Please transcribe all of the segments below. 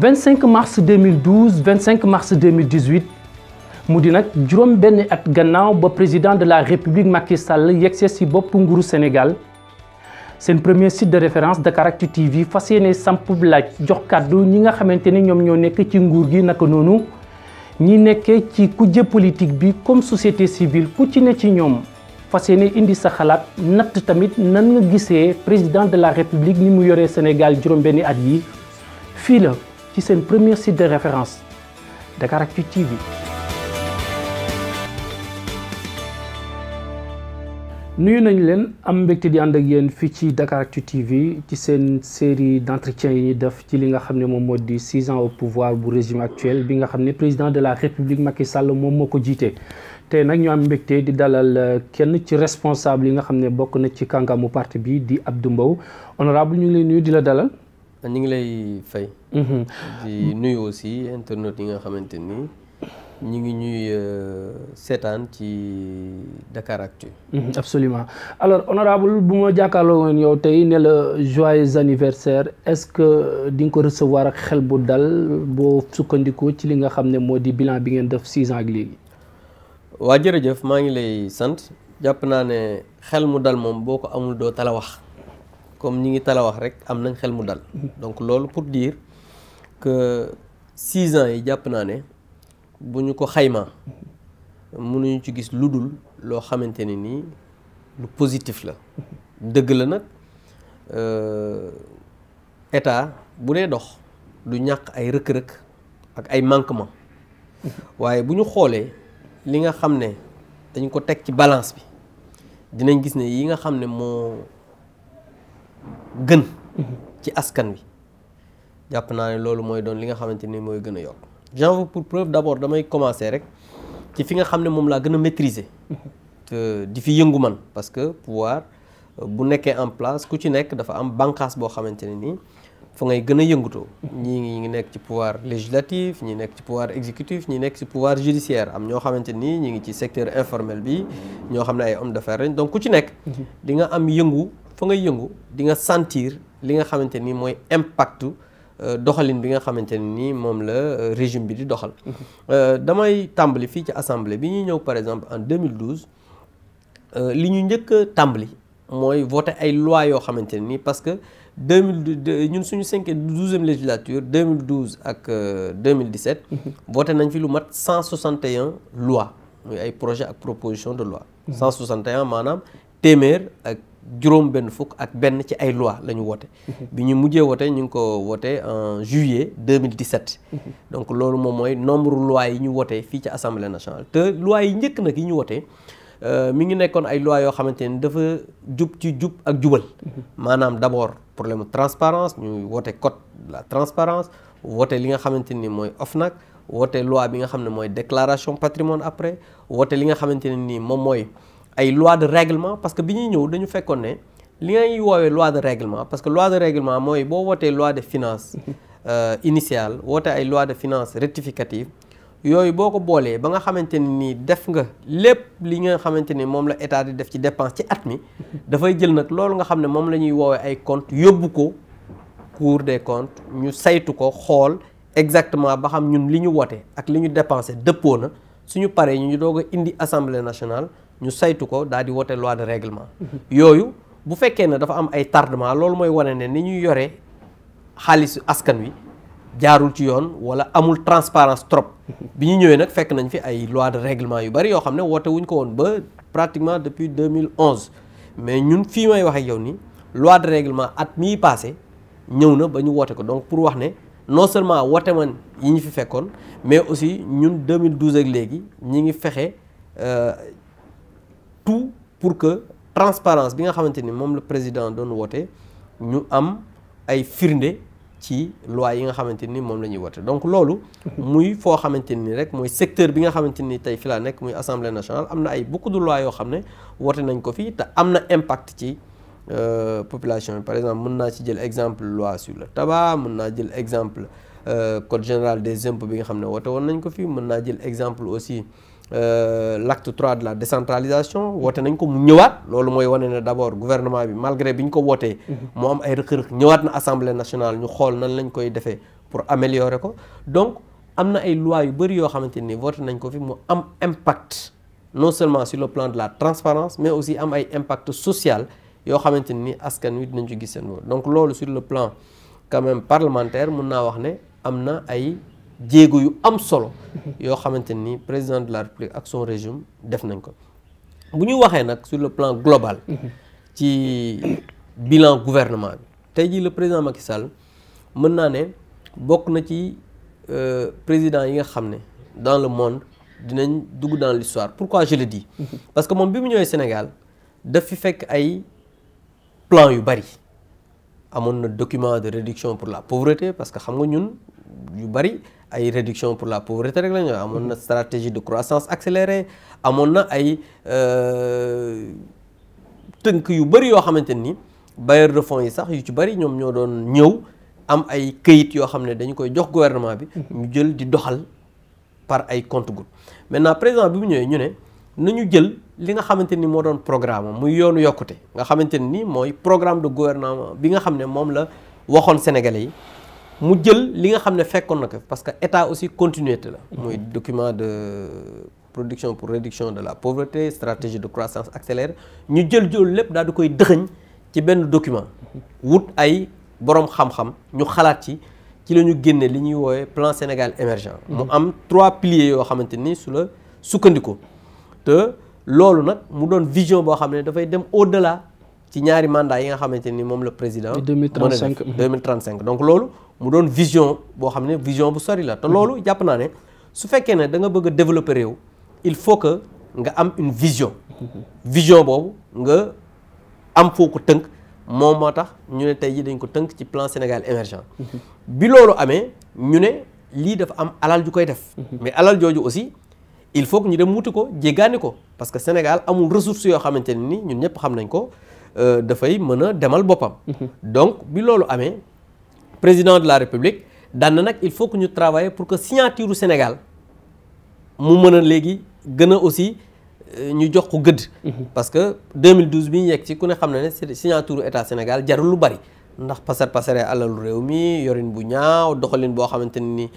25 mars 2012 25 mars 2018 mu di nag juróom benn at gannaaw ba président de la république Macky Sall yegsee ci bopp nguuru Sénégal seen premier site de référence Dakaractu TV fas yéene samp laaj jox kàddu ñi nga xamante ni ñoom ñoo nekk ci nguur gi naka noonu ñi nekkee ci kujje politique bi comme société civile ku ci ne ci ñoom fas yéene indi sa xalaat natt tamit nan nga gisee président de la république ni mu yoree Sénégal juróom benni at yi fii la ci seen premier site de référence Dakaractu TV. nuyu nañu leen am mbégte di ànd ak yéen fii ci Dakaractu TV ci seen série d'entretien yi ñuy def ci li nga xam ne moom moo di 6 ans au pouvoir bu régime actuel bi nga xam ne président de la république Macky Sall moom moo ko jiite. tey nag ñu am mbégte di dalal kenn ci responsable yi nga xam ne bokk na ci kàngamu parti bi di Abdou Mbow honorable ñu ngi lay nuyu di la dalal. ñu ngi lay fay. di nuyu aussi internautes yi nga xamante ni ñu ngi ñuy seetaan ci Dakaractu. Absolument alors honorable bu ma jàkkaarloo woon yow tey ne la joyeux anniversaire est-ce que di nga ko recevoir ak xel bu dal boo sukkandikoo ci li nga xam ne moo di bilan bi ngeen def 6 ans ak léegi. waa jërëjëf maa ngi lay sant jàpp naa ne xel mu dal moom boo ko amul doo tala wax comme ñi ngi tala wax rek am nañ xel mu dal donc loolu pour dire que 6 ans yi jàpp naa ne bu ñu ko xaymaa mënuñu ci gis lu dul loo xamante ne nii lu positif la dëgg la nag état bu dee dox du ñàkk ay rëkk-rëkk ak ay manquement waaye bu ñu xoolee li nga xam ne dañ ko teg ci balance bi dinañ gis ne yi nga xam ne moo gën ci askan wi jàpp naa ne loolu mooy doon li nga xamante ni mooy gën a yokk j'en veux pour preuve d'abord damay commencer rek ci fi nga xam ne moom laa gën a maîtriser te di fi yëngu man parce que pouvoir bu nekkee en place ku ci nekk dafa am bànqaas boo xamante ne nii fa ngay gën a yëngutoo ñii ngi nekk ci pouvoir législatif ñi nekk ci pouvoir exécutif ñi nekk ci pouvoir judiciaire am ñoo xamante nii ñi ngi ci secteur informel bi ñoo xam ne ay hommes d'affaires lañ donc ku ci nekk di nga am yëngu fa ngay yëngu di nga sentir li nga xamante ni mooy impactu doxalin bi nga xamante ne nii moom la régime bi di doxal damay tàmbali fii ci assemblée bi ñuy ñëw par exemple en 2012 li ñu njëkk a tàmbali mooy voter ay loi yoo xamante ne nii parce que 2012 ñun suñu 12e législature 2012 ak 2017 voté nañ fi lu mat 161 lois muy ay projet ak proposition de loi 161 maanaam téeméer ak juróom benn fukk ak benn ci ay loi la ñu woote bi ñu mujjee woote ñu ngi ko woote en juillet 2017 donc loolu moom mooy nombre loi yi ñu woote fii ci assemblée nationale te loi yi njëkk nag yi ñu woote mi ngi nekkoon ay loi yoo xamante ni dafa jub ci jub ak jubal maanaam d'abord problème transparence ñu woote code de la transparence woote li nga xamante ni mooy OFNAC woote loi bi nga xam ne mooy déclaration patrimoine après woote li nga xamante ne nii moom mooy ay loi de règlement parce que bi ñuy ñëw dañu fekkoon ne li ngay woowee loi de règlement parce que loi de règlement mooy boo wootee loi de finance initiale woote ay loi de finance rectificative yooyu boo ko boolee ba nga xamante ne nii def nga lépp li nga xamante ni moom la état di def ci dépense ci at mi dafay jël nag loolu nga xam ne moom la ñuy woowee ay comptes yóbbu ko Cour des comptes ñu saytu ko xool exactement ba xam ñun li ñu woote ak li ñu dépensé dëppoo na suñu paree ñu doog a indi assemblée nationale ñu saytu ko daal di woote loi de règlement yooyu bu fekkee ne dafa am ay tardement loolu mooy wane ne ni ñuy yore xaalisu askan wi jaarul ci yoon wala amul transparence trop bi ñu ñëwee nag fekk nañ fi ay loi de règlement yu bari yoo xam ne woote wuñ ko woon ba pratiquement depuis 2011 mais ñun fii may wax ak yow ni loi de règlement at mii passé ñëw na ba ñu woote ko donc pour wax ne non seulement woote man yi ñu fi fekkoon mais aussi ñun 2012 ak léegi ñi ngi fexe tout pour que transparence bi nga xamante ni moom la président doon woote ñu am ay firnde ci loi yi nga xamante ni moom la ñuy woote donc loolu muy foo xamante ni rek mooy secteur bi nga xamante ni tey fi laa nekk muy assemblée nationale am na ay beaucoup de lois yoo xam ne woote nañ ko fii te am na impact ci population bi par exemple mën naa ci jël exemple loi sur le tabac mën naa jël exemple code général des impôts bi nga xam ne woote woon nañ ko fii mën naa jël exemple aussi l'acte 3 de la décentralisation woote nañ ko mu ñëwaat loolu mooy wane ne d'abord gouvernement bi malgré bi ñu ko wootee moo am ay rëq-rëq ñëwaat na assemblée nationale ñu xool nan lañ koy defee pour améliorer ko. Donc am na ay lois yu bëri yoo xamante ni voté nañ ko fi mu am impact non seulement sur le plan de la transparence mais aussi am ay impact social yoo xamante ni askan wi dinañ ci gis seen bopp. Donc loolu sur le plan quand même parlementaire mun naa wax ne am na ay jéego yu am solo yoo xamante ni président de la République ak son régime def nañ ko. bu ñu waxee nag sur le plan global ci bilan gouvernement bi tey jii le président Macky Sall mën naa ne bokk na ci président yi nga xam ne dans le monde dinañ dugg dans l'histoire. Pourquoi je le dis? Parce que moom bi mu ñëwee Sénégal daf fi fekk ay plan yu bari amoon na document de réduction pour la pauvreté parce que xam nga ñun yu bari ay réduction pour la pauvreté rek la ñu amoon na stratégie de croissance accélérée amoon na ay tënk yu bari yoo xamante ni bailleurs de fonds yi sax yu ci bari ñoom ñoo doon ñëw am ay këyit yoo xam ne dañu koy jox gouvernement bi ñu jël di doxal par ay compte-gouttes. Maintenant président bi mu ñëwee ñu ne nañu jël li nga xamante ni moo doon programme muy yoonu yokkute nga xamante ni mooy programme de gouvernement bi nga xam ne moom la waxoon Sénégalais yi mu jël li nga xam ne fekkoon na ko parce que état aussi continuité la. muy document de production pour réduction de la pauvreté stratégie de croissance accélérée ñu jël lépp daal di koy dëxëñ ci benn document wut ay borom xam-xam ñu xalaat ci la ñu génne li ñuy woowee plan Sénégal émergent. mu am 3 piliers yoo xamante ni su la sukkandiku te loolu nag mu doon vision boo xam ne dafay dem au-delà ci ñaari mandat yi nga xamante ni moom la président. 2035 2035 donc loolu mu doon vision boo xam ne vision bu sori la te loolu jàpp naa ne su fekkee ne da nga bëgg a développer réew il faut que nga am une vision. vision boobu nga am foo ko tënk moom moo tax ñu ne tey jii dañ ko tënk ci plan Sénégal émergent. bi loolu amee ñu ne lii dafa am alal ju koy def. mais alal jooju aussi il faut que ñu dem wuti ko jéggaani ko parce que Sénégal amul ressources yoo xamante ne ni ñun ñëpp xam nañ ko dafay mën a demal boppam. donc bi loolu amee président de la République daan na nag il faut que ñu travailler pour que signature Sénégal mu mën a léegi gën a aussi ñu jox ko gëdd. parce que 2012 bi ñu yegg ci ku ne xam na ne signature état Sénégal jarul lu bari. ndax pasare alalu réew mi yorin bu ñaaw doxalin boo xamante ni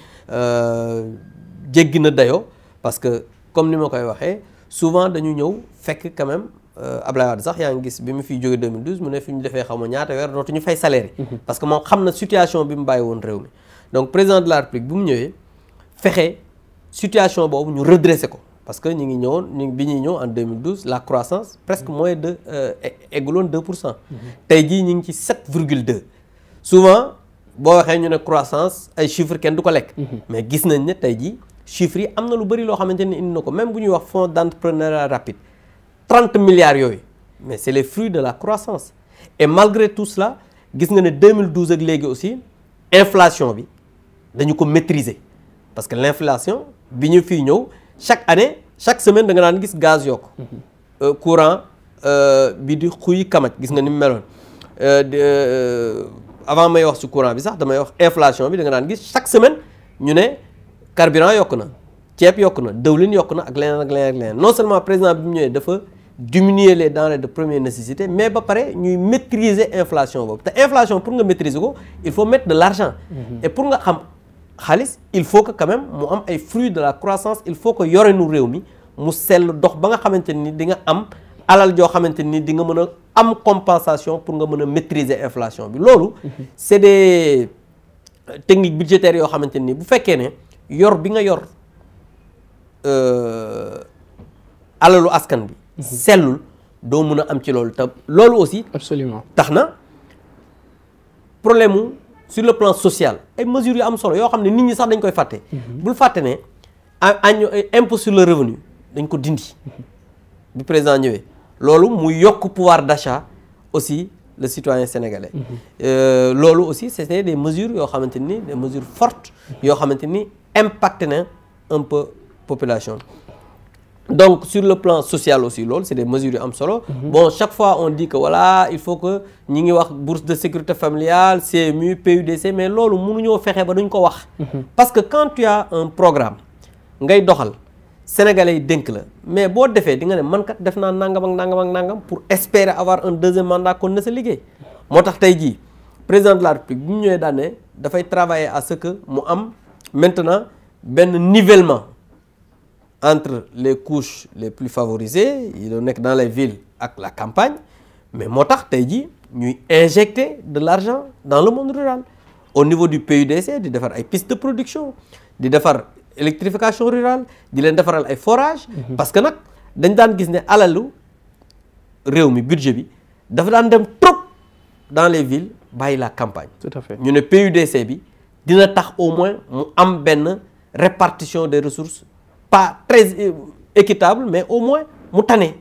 jéggi na dayoo parce que comme ni ma koy waxee souvent dañu ñëw fekk quand même Ablaye Wade sax yaa ngi gis bi mu fiy jóge 2012 mu ne fi ñu defee xaw ma ñaata weer dootuñu fay salaire yi parce que moom xam na situation bi mu bàyyi woon réew mi donc président de la République bu mu ñëwee fexe situation boobu ñu redressé ko parce que ñu ngi ñëwoon bi ñuy ñëw en 2012 la croissance presque moins de egguloon 2%. tey jii ñu ngi ci 7,2 souvent boo waxee ñu ne croissance ay chiffres kenn du ko lekk. mais gis nañ ne tey jii chiffres yi am na lu bëri loo xamante ni indi na ko même bu ñuy wax fonds d'entrepreneuriat rapide 30 milliards yooyu mais c'est les fruits de la croissance et malgré tout cela gis nga ne 2012 ak léegi aussi inflation bi dañu ko maîtriser parce que l'inflation bi ñu fiy ñëw. chaque année chaque semaine da nga daan gis gaz yokk courant bi di xuy kamaj gis nga ni mu meloon avant may wax ci courant bi sax damay wax inflation bi da nga daan gis chaque semaine ñu ne carburant yokk na ceeb yokk na dëwlin yokk na ak leneen ak leneen ak leneen non seulement président bi mu ñëwee dafa diminuer les denrées de première nécessité mais ba pare ñuy maîtriser inflation boobu te inflation pour nga maîtriser ko il faut mettre de l'argent et pour nga xam xaalis il faut que quand même mu am ay fruits de la croissance il faut que yorenu réew mi mu sell dox ba nga xamante ni di nga am alal joo xamante ni di nga mën a am compensation pour nga mën a maîtriser inflation bi loolu c'est des techniques budgétaires yoo xamante ni bu fekkee ne yor bi nga yor alalu askan bi sellul doo mën a am ci loolu te loolu aussi absolument tax na problème mu sur le plan social ay mesures yu am solo yoo xam ne nit ñi sax dañ koy fàtte. bul fàtte ne impôt sur le revenu dañ ko dindi bi président ñëwee loolu mu yokk pouvoir d'achat aussi le citoyen sénégalais. loolu aussi c'était des mesures yoo xamante ni des mesures fortes yoo xamante ni impacté na un peu population. Donc sur le plan social aussi loolu c'est des mesures yu am solo. Bon chaque fois on dit que voilà il faut que ñi ngi wax bourse de sécurité familiale CMU PUDC mais loolu mënuñoo fexe ba duñ ko wax. Parce que quand tu as un programme ngay doxal sénégalais yi dénk la mais boo defee di nga ne man kat def naa nangam ak nangam ak nangam pour espérer avoir un deuxième mandat kon na sa liggéey. moo tax tey jii président de la République bi mu ñëwee daan ne dafay travailler à ce que mu am maintenant benn nivellement entre les couches les plus favorisées yi doon nekk dans les villes ak la campagne mais moo tax tey jii ñuy injecter de l'argent dans le monde rural au niveau du PUDC di defar ay pistes de production di defar électrification rurale di leen defaral ay forages. parce que nag dañ daan gis ne alalu réew mi budget bi dafa daan dem trop dans les villes bàyyi la campagne. tout à fait ñu ne PUDC bi dina tax au moins mu am benn répartition des ressources pas très équitable mais au moins mu tane.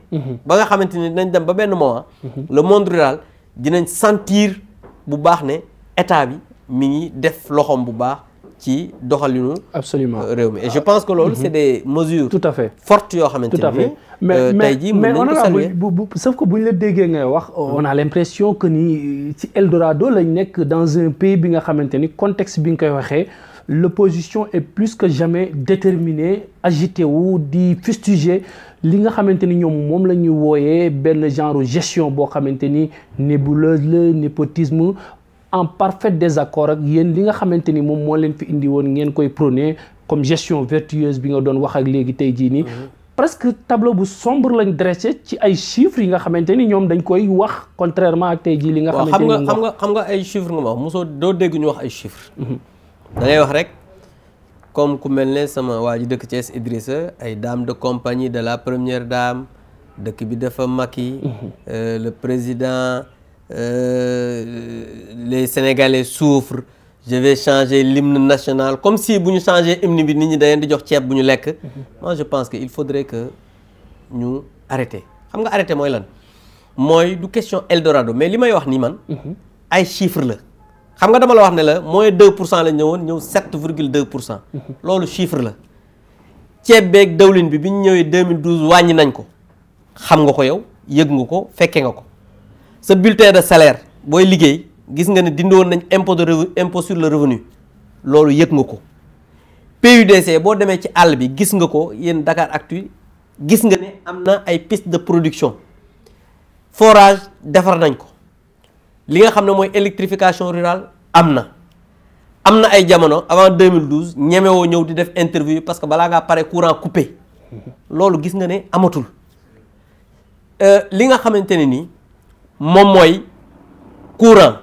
ba nga xamante ni dinañ dem ba benn moment. le monde rural dinañ sentir bu baax ne état bi mi ngi def loxoom bu baax ci doxalinu. absolument réew mi et je pense que loolu c'est des mesures. tout à fait fortes yoo xamante ni. mais tey jii mën nañu ko saluer sauf que bu ñu la déggee ngay wax on a l'impression que ni ci Eldorado lañ nekk dans un pays bi nga xamante ni contexte bi nga koy waxee l'opposition est plus que jamais déterminée agité wu di fustiger li nga xamante ni ñoom moom la ñuy wooyee benn genre gestion boo xamante ni nébuleuse la népotisme en parfait désaccord ak yéen li nga xamante ni moom moo leen fi indi woon ngeen koy prôner comme gestion vertueuse bi nga doon wax ak léegi tey jii nii. presque tableau bu sombre lañ dressé ci ay chiffres yi nga xamante ni ñoom dañ koy wax contrairement ak tey jii li nga xamante ni xam nga ay chiffres nga ma wax mosoo doo dégg ñu wax ay chiffres. da ngay wax rek comme ku mel ne sama waa ji dëkk Thiès Idrissa ay dame de compagnie de la première dame dëkk bi dafa Macky le président les Sénégalais souffrent je vais changer l'hymne national comme si bu ñu changer hymne bi nit ñi da leen di jox ceeb bu ñu lekk. moi je pense que il faudrait que ñu arrêter xam nga arrêter mooy lan mooy du question Eldorado mais li may wax nii man. ay chiffres la. xam nga dama la wax ne la moins 2% la ñëwoon ñëw 7,2%. loolu chiffre la ceeb beeg dawlin bi ñu ñëwee 2012 wàññi nañ ko xam nga ko yow yëg nga ko fekke nga ko sa bulletin de salaire booy liggéey gis nga ne dindi woon nañ impôt sur le revenu loolu yëg nga ko PUDC boo demee ci àll bi gis nga ko yéen Dakaractu gis nga ne am na ay piste de production forage defar nañ ko. li nga xam ne mooy électrification rurale am na ay jamono avant 2012 ñemewoo ñëw di def interview parce que balaa ngaa pare courant coupé loolu gis nga ne amatul li nga xamante ne ni moom mooy courant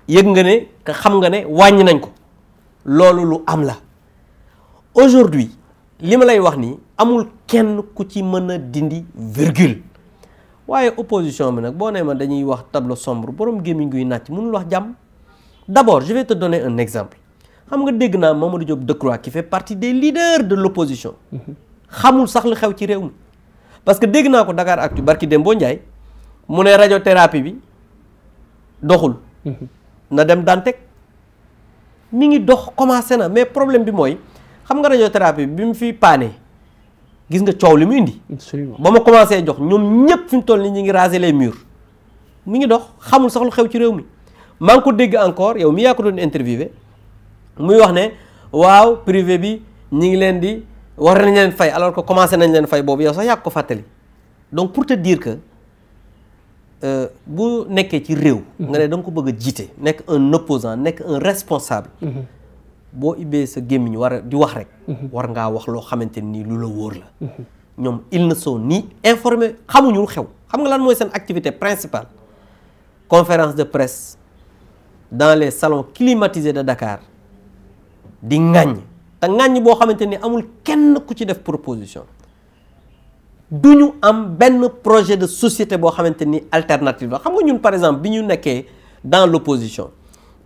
yëg nga ne que xam nga ne wàññi nañ ko loolu lu am la aujourd'hui li ma lay wax nii amul kenn ku ci mën a dindi virgule waaye opposition bi nag boo nee ma dañuy wax tableau sombre borom gémmiñ guy nàcc mënul wax jàmm d'abord je vais te donner un exemple xam nga dégg naa Mamadou Diop Decroix qui fait partie des leaders de l'opposition xamul sax lu xew ci réew mi parce que dégg naa ko Dakaractu barki Dembo Ndiaye mu ne radiothérapie bi doxul na dem Dantec mi ngi dox commencé na mais problème bi mooy xam nga radiothérapie bi mu fi paane gis nga coow li mu indi. ba ma commencé jox ñoom ñëpp fi mu toll nii ñu ngi raser les murs mi ngi dox xamul sax lu xew ci réew mi maa ngi ko dégg encore yow mi yaa ko doon interviewé muy wax ne waaw privé bi ñi ngi leen di war nañ leen fay alors que commencé nañ leen fay boobu yow sax yaa ko fàttali donc pour te dire que bu nekkee ci réew. nga ne da nga ko bëgg a jiite nekk un opposant nekk un responsable. boo ibbee sa gémmiñ war a di wax rek. war ngaa wax loo xamante ni lu la wóor la. ñoom ils ne sont ni informés xamuñu lu xew xam nga lan mooy seen activité principale conférence de presse dans les salons climatisés de Dakar di ŋàññ te ŋàññ boo xamante ni amul kenn ku ci def proposition du ñu am benn projet de société boo xamante ni alternative la xam nga ñun par exemple bi ñu nekkee dans l'opposition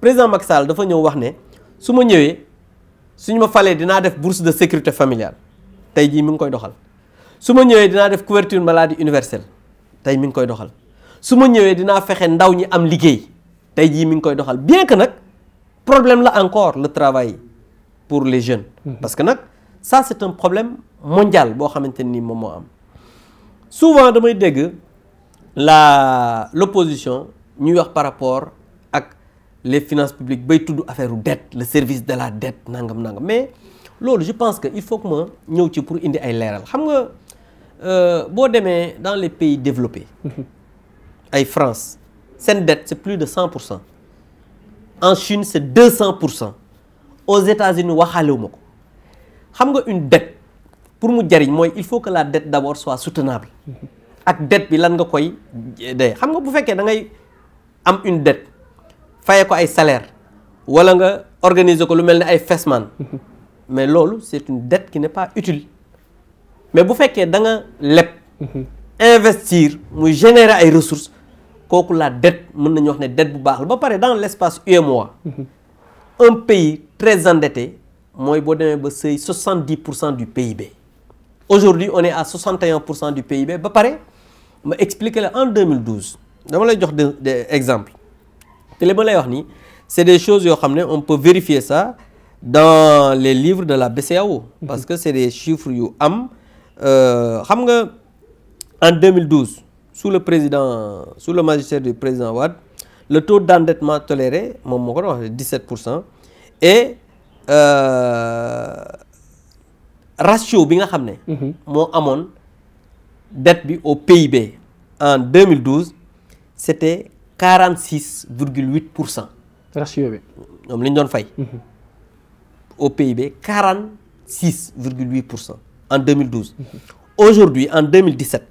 président Macky Sall dafa ñëw wax ne su ma ñëwee suñu ma falee dinaa def bourse de sécurité familiale tey jii mi ngi koy doxal su ma ñëwee dinaa def couverture maladie universelle tey mi ngi koy doxal su ma ñëwee dinaa fexe ndaw ñi am liggéey tey jii mi ngi koy doxal bien que nag problème la encore le travail pour les jeunes. parce que nag ça c'est un problème mondial boo xamante ni moom moo am souvent damay dégg l'opposition ñuy wax par rapport ak les finances publiques bay tudd affaire dette le service de la dette nangam mais loolu je pense que il faut que ma ñëw ci pour indi ay leeral xam nga boo demee dans les pays développés ay France seen dette c'est plus de 100% en Chine c'est 200%. Aux États-Unis waxaale wu ma ko xam nga une dette pour mu jariñ mooy il faut que la dette d'abord soit soutenable ak dette bi lan nga koy dee xam nga bu fekkee da ngay am une dette faye ko ay salaire wala nga organiser ko lu mel ni ay fesman mais loolu c'est une dette qui n'est pas utile mais bu fekkee da nga leb investir muy générer ay ressources kooku la dette mën nañu wax ne dette bu baax la ba pare dans l'espace UEMOA un pays très endetté mooy boo demee ba seuil 70% du PIB aujourd'hui on est à 61% du PIB ba pare ma expliquer la en 2012 dama lay jox des exemples te li ma lay wax nii c'est des choses yoo xam ne on peut vérifier ça dans les livres de la BCEAO parce que c'est des chiffres yu am xam nga en 2012 sous le magistère du président Wade le taux d'endettement toléré moom moo ko doon wax 17% et ratio bi nga xam ne moo amoon dette bi au PIB en 2012 c'était 46,8%. ratio bi ñoom li ñu doon fay au PIB 46,8% en 2012 aujourd'hui en 2017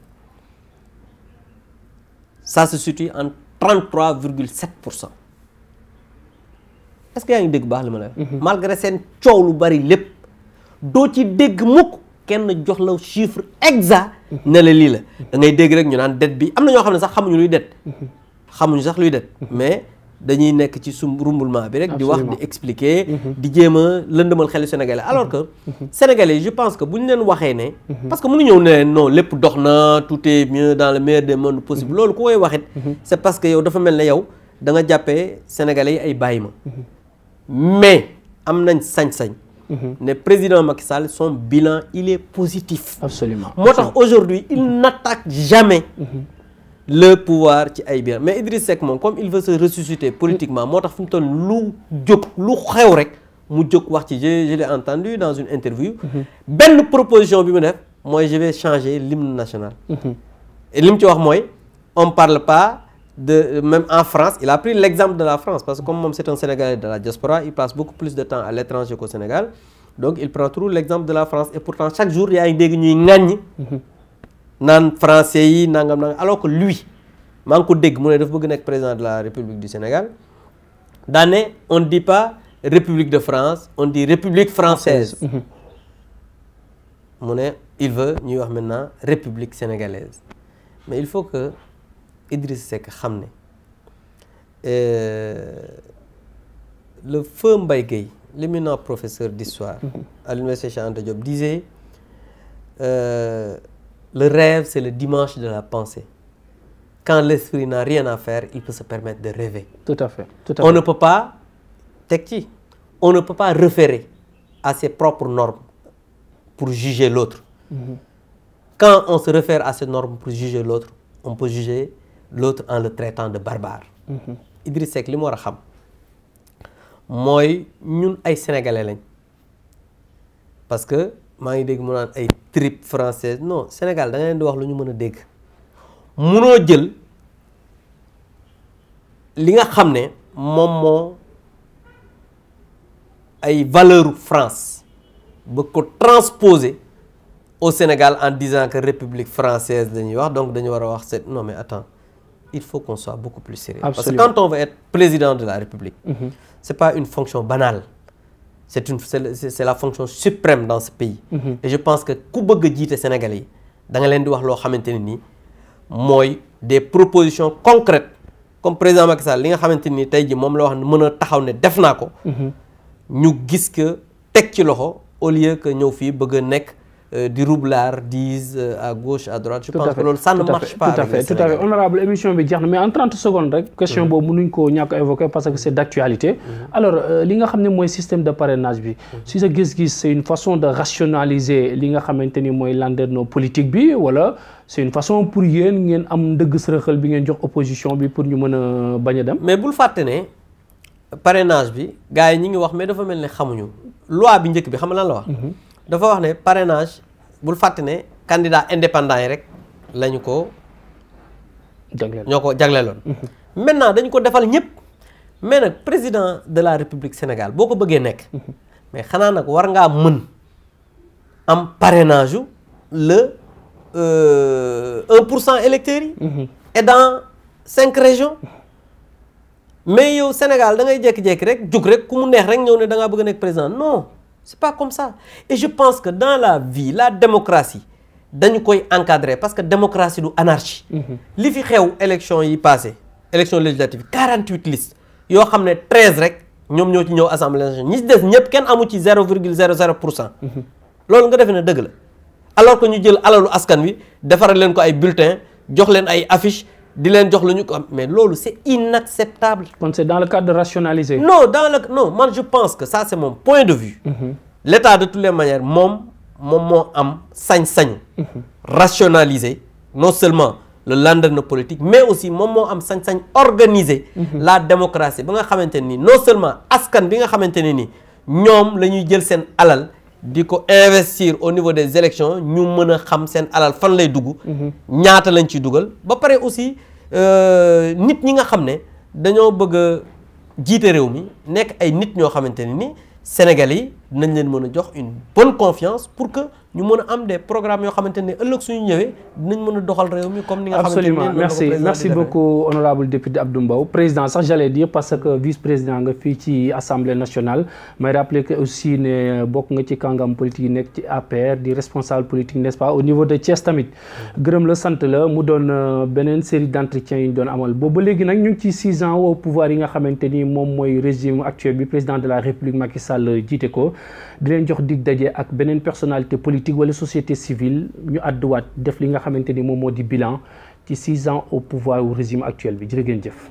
ça se situe en 33,7%. est-ce que yaa ngi dégg baax li ma la malgré seen coow lu bari lépp doo ci dégg mukk kenn jox la chiffre exact ne la lii la da ngay dégg rek ñu naan dette bi am na ñoo xam ne sax xamuñu luy dette xamuñu sax luy dette mais dañuy nekk ci rumbulement bi rek di wax di expliquer di jéem a lëndëmal xelu sénégalais alors que sénégalais je pense que bu ñu leen waxee ne parce que mënu ñëw ne non lépp dox na tout est mieux dans le meilleur des mondes possible loolu ku koy waxit c'est parce que yow dafa mel ne yow da nga jàppee sénégalais yi ay bàyyi ma mais am nañ sañ-sañ ne président Macky Sall son bilan il est positif absolument moo tax aujourd'hui il n'attaque jamais le pouvoir ci ay biir mais Idriss Seck moom comme il veut se ressusciter politiquement moo tax fu mu toll lu jóg lu xew rek mu jóg wax ci je l'ai entendu dans une interview benn proposition bi mu def mooy je vais changer l'hymne national et li mu ci wax mooy on parle pas de même en France il a pris l'exemple de la France parce que comme moom c'est un Sénégalais de la diaspora il passe beaucoup plus de temps à l'étranger qu'au Sénégal donc il prend toujours l'exemple de la France et pourtant chaque jour yaa ngi dégg ñuy ŋàññ naan français yi nangam alors que lui maa ngi ko dégg mu ne dafa bëgg nekk président de la République du Sénégal daane on ne dit pas République de France on dit République française mu ne il veut ñuy wax maintenant République sénégalaise mais il faut que Idriss Seck xam ne le feu Mbaye Gueye l'éminent professeur d'histoire à l'université Cheikh Anta Diop disait le rêve c'est le dimanche de la pensée quand l'esprit n'a rien à faire il peut se permettre de rêver. Tout à fait. On ne peut pas teg ci on ne peut pas référer à ses propres normes pour juger l'autre. Quand on se réfère à ces normes pour juger l'autre on peut juger l'autre en le traitant de barbare. Idriss Seck li mu war a xam mooy ñun ay sénégalais lañ parce que maa ngi dégg mu naan ay trip française non Sénégal da nga leen di wax lu ñu mën a dégg munoo jël li nga xam ne moom moo ay valeurs France ba ko transposer au Sénégal en disant que République française dañuy wax donc dañu war a wax c'est non mais attends il faut qu'on soit beaucoup plus sérieux. Absolument. Parce que quand on veut être président de la République c'est pas une fonction banale c'est la fonction suprême dans ce pays et je pense que ku bëgg a jiite Sénégalais yi da nga leen di wax loo xamante ne nii mooy des propositions concrètes comme président Macky Sall li nga xamante ni tey ji moom la wax mën a taxaw ne def naa ko ñu gis que teg ci loxo au lieu que ñëw fii bëgg a nekk di roublard à gauche à droite je pense que loolu ça ne marche pas tout à fait honorable émission bi jeex na mais en 30 secondes rek question boobu mënuñ koo ñàkk évoquer parce que c'est d'actualité alors li nga xam ne mooy système de parrainage bi si sa gis-gis c'est une façon de rationaliser li nga xamante ni mooy landerneau politique bi wala c'est une façon pour yéen ngeen am ndëgg sërëxal bi ngeen jox opposition bi pour ñu mën a bañ a dem mais bul fàtte ne parrainage bi gars yi ñi ngi wax mais dafa mel ne xamuñu loi bi njëkk bi xam lan la wax dafa wax ne parrainage bul fàtte ne candidat indépendant yi rek lañu ko ñoo ko jagleeloon maintenant dañu ko defal ñëpp mais nag président de la République Sénégal boo ko bëggee nekk mais xanaa nag war ngaa mën am parrainage le 1% électeurs yi et dans 5 régions mais yow Sénégal da ngay jékki-jékki rek jug rek ku mu neex rek ñëw ne da ngaa bëgg a nekk président non c'est pas comme ça et je pense que dans la vie la démocratie dañu koy encadrer parce que démocratie du anarchie li fi xew élection yi passé élection législative 48 listes yoo xam ne 13 rek ñoom ñoo ci ñëw assemblée nationale ñi ci des ñëpp kenn amu ci 0,00%. loolu nga defee ne dëgg la alors que ñu jël alalu askan wi defaral leen ko ay bulletins jox leen ay affiches di leen jox lu ñu ko am mais loolu c'est inacceptable. kon c'est dans le cadre de rationaliser. non man je pense que ça c'est mon point de vue. L'État de toutes les manières moom moo am sañ-sañ. rationaliser non seulement le landerneau politique mais aussi moom moo am sañ-sañ organiser. la démocratie ba nga xamante ni non seulement askan bi nga xamante ne ni ñoom la ñuy jël seen alal. di ko investir au niveau des élections ñu mën a xam seen alal fan lay dugg. ñaata lañ ciy dugal ba pare aussi nit ñi nga xam ne dañoo bëgg a jiite réew mi nekk ay nit ñoo xamante ne ni Sénégalais yi dinañ leen mën a jox une bonne confiance pour que ñu mën a am des programmes yoo xamante ne ëllëg suñu ñëwee dinañ mën a doxal réew mi comme ni nga xamante ne absolument merci beaucoup honorable député Abdou Mbow président sax j'allais dire parce que vice-président nga fii ci assemblée nationale may rappeler que aussi ne bokk nga ci kàngam politique yi nekk ci APR di responsable politique n'est-ce pas au niveau de Thiès tamit gërëm la sant la mu doon beneen série d'entretiens yi ñu doon amal boobu ba léegi nag ñu ngi ci 6 ans au pouvoir yi nga xamante ni moom mooy régime actuel bi président de la République Macky Sall jiite ko di leen jox dig daje ak beneen personnalité politique wala société civile ñu àdduwaat def li nga xamante ni moom moo di bilan ci 6 ans au pouvoir au régime actuel bi jërë ngeen jëf